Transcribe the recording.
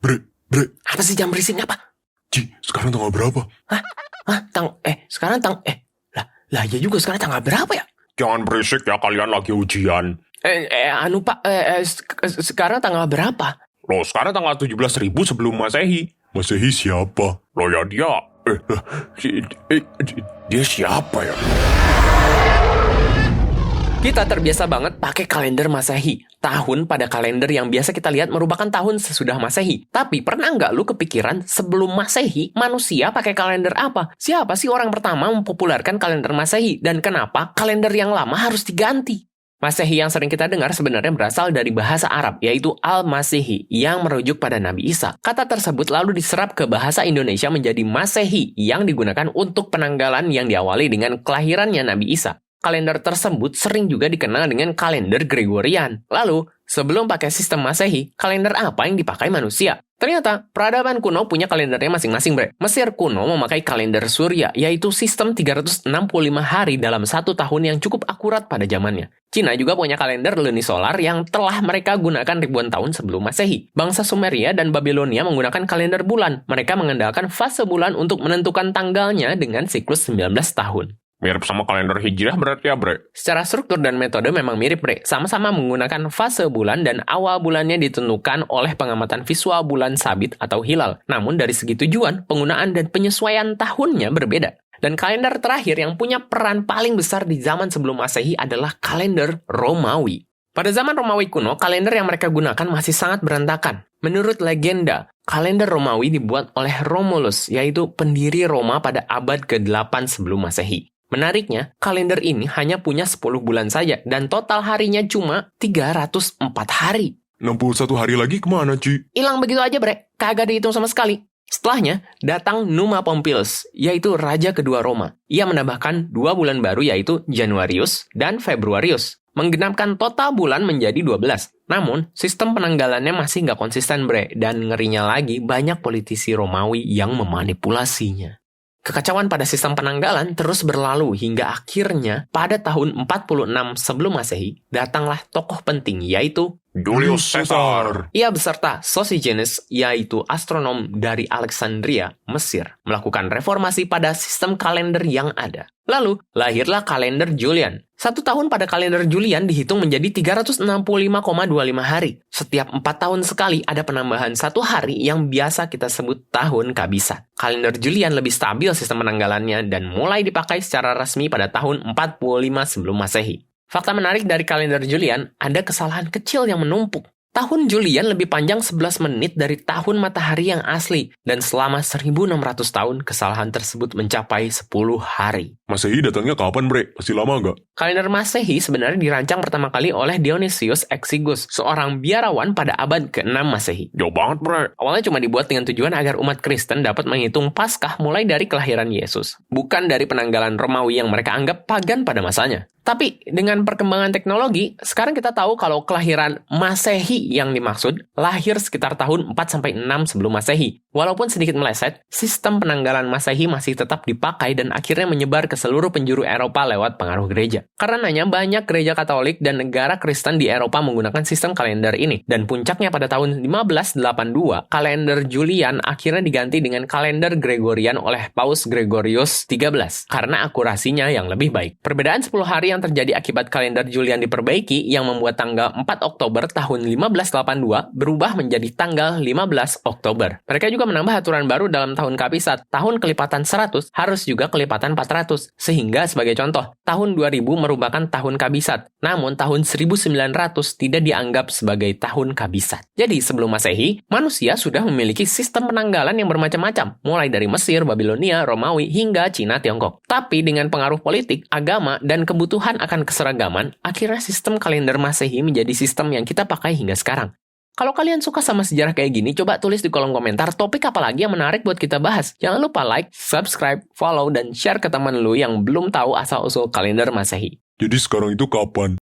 Bre. Apa sih jam berisik apa? Ci, sekarang tanggal berapa? Sekarang lah ya juga sekarang tanggal berapa ya? Jangan berisik ya, kalian lagi ujian. Pak, sekarang tanggal berapa? Loh, sekarang tanggal 17.000 sebelum Masehi. Masehi siapa? Loh ya dia. Dia siapa ya? Kita terbiasa banget pakai kalender Masehi. Tahun pada kalender yang biasa kita lihat merupakan tahun sesudah Masehi. Tapi pernah nggak lu kepikiran sebelum Masehi manusia pakai kalender apa? Siapa sih orang pertama mempopulerkan kalender Masehi? Dan kenapa kalender yang lama harus diganti? Masehi yang sering kita dengar sebenarnya berasal dari bahasa Arab, yaitu Al-Masihi, yang merujuk pada Nabi Isa. Kata tersebut lalu diserap ke bahasa Indonesia menjadi Masehi, yang digunakan untuk penanggalan yang diawali dengan kelahirannya Nabi Isa. Kalender tersebut sering juga dikenal dengan kalender Gregorian. Lalu, sebelum pakai sistem Masehi, kalender apa yang dipakai manusia? Ternyata, peradaban kuno punya kalendernya masing-masing, bre. Mesir kuno memakai kalender Surya, yaitu sistem 365 hari dalam satu tahun yang cukup akurat pada zamannya. Cina juga punya kalender lunisolar yang telah mereka gunakan ribuan tahun sebelum Masehi. Bangsa Sumeria dan Babilonia menggunakan kalender bulan. Mereka mengandalkan fase bulan untuk menentukan tanggalnya dengan siklus 19 tahun. Mirip sama kalender Hijriah berarti ya, bre? Secara struktur dan metode memang mirip, bre. Sama-sama menggunakan fase bulan dan awal bulannya ditentukan oleh pengamatan visual bulan sabit atau hilal. Namun dari segi tujuan, penggunaan dan penyesuaian tahunnya berbeda. Dan kalender terakhir yang punya peran paling besar di zaman sebelum Masehi adalah kalender Romawi. Pada zaman Romawi kuno, kalender yang mereka gunakan masih sangat berantakan. Menurut legenda, kalender Romawi dibuat oleh Romulus, yaitu pendiri Roma pada abad ke-8 sebelum Masehi. Menariknya, kalender ini hanya punya 10 bulan saja, dan total harinya cuma 304 hari. 61 hari lagi kemana, Ci? Hilang begitu aja, bre. Kagak dihitung sama sekali. Setelahnya, datang Numa Pompilius, yaitu raja kedua Roma. Ia menambahkan 2 bulan baru yaitu Januarius dan Februarius, menggenapkan total bulan menjadi 12. Namun, sistem penanggalannya masih nggak konsisten, bre. Dan ngerinya lagi, banyak politisi Romawi yang memanipulasinya. Kekacauan pada sistem penanggalan terus berlalu hingga akhirnya pada tahun 46 sebelum Masehi, datanglah tokoh penting yaitu Julius Caesar. Ia beserta Sosigenes, yaitu astronom dari Alexandria, Mesir, melakukan reformasi pada sistem kalender yang ada. Lalu, lahirlah kalender Julian. 1 tahun pada kalender Julian dihitung menjadi 365,25 hari. Setiap 4 tahun sekali ada penambahan 1 hari yang biasa kita sebut tahun kabisat. Kalender Julian lebih stabil sistem penanggalannya dan mulai dipakai secara resmi pada tahun 45 sebelum Masehi. Fakta menarik dari kalender Julian, ada kesalahan kecil yang menumpuk. Tahun Julian lebih panjang 11 menit dari tahun matahari yang asli, dan selama 1600 tahun kesalahan tersebut mencapai 10 hari. Masehi datangnya kapan, bre? Masih lama nggak? Kalender Masehi sebenarnya dirancang pertama kali oleh Dionysius Exiguus, seorang biarawan pada abad ke-6 Masehi. Jauh banget, bre. Awalnya cuma dibuat dengan tujuan agar umat Kristen dapat menghitung Paskah mulai dari kelahiran Yesus, bukan dari penanggalan Romawi yang mereka anggap pagan pada masanya. Tapi dengan perkembangan teknologi, sekarang kita tahu kalau kelahiran Masehi yang dimaksud lahir sekitar tahun 4-6 sebelum Masehi. Walaupun sedikit meleset, sistem penanggalan Masehi masih tetap dipakai dan akhirnya menyebar ke seluruh penjuru Eropa lewat pengaruh gereja. Karenanya banyak gereja Katolik dan negara Kristen di Eropa menggunakan sistem kalender ini. Dan puncaknya pada tahun 1582, kalender Julian akhirnya diganti dengan kalender Gregorian oleh Paus Gregorius XIII karena akurasinya yang lebih baik. Perbedaan 10 hari yang terjadi akibat kalender Julian diperbaiki yang membuat tanggal 4 Oktober tahun 1582 berubah menjadi tanggal 15 Oktober. Mereka juga menambah aturan baru dalam tahun kabisat. Tahun kelipatan 100 harus juga kelipatan 400. Sehingga sebagai contoh, tahun 2000 merupakan tahun kabisat. Namun tahun 1900 tidak dianggap sebagai tahun kabisat. Jadi sebelum Masehi, manusia sudah memiliki sistem penanggalan yang bermacam-macam. Mulai dari Mesir, Babilonia, Romawi, hingga Cina, Tiongkok. Tapi dengan pengaruh politik, agama, dan kebutuhan akan keseragaman, akhirnya sistem kalender Masehi menjadi sistem yang kita pakai hingga sekarang. Kalau kalian suka sama sejarah kayak gini, coba tulis di kolom komentar topik apa lagi yang menarik buat kita bahas. Jangan lupa like, subscribe, follow, dan share ke teman lu yang belum tahu asal-usul kalender Masehi. Jadi sekarang itu kapan?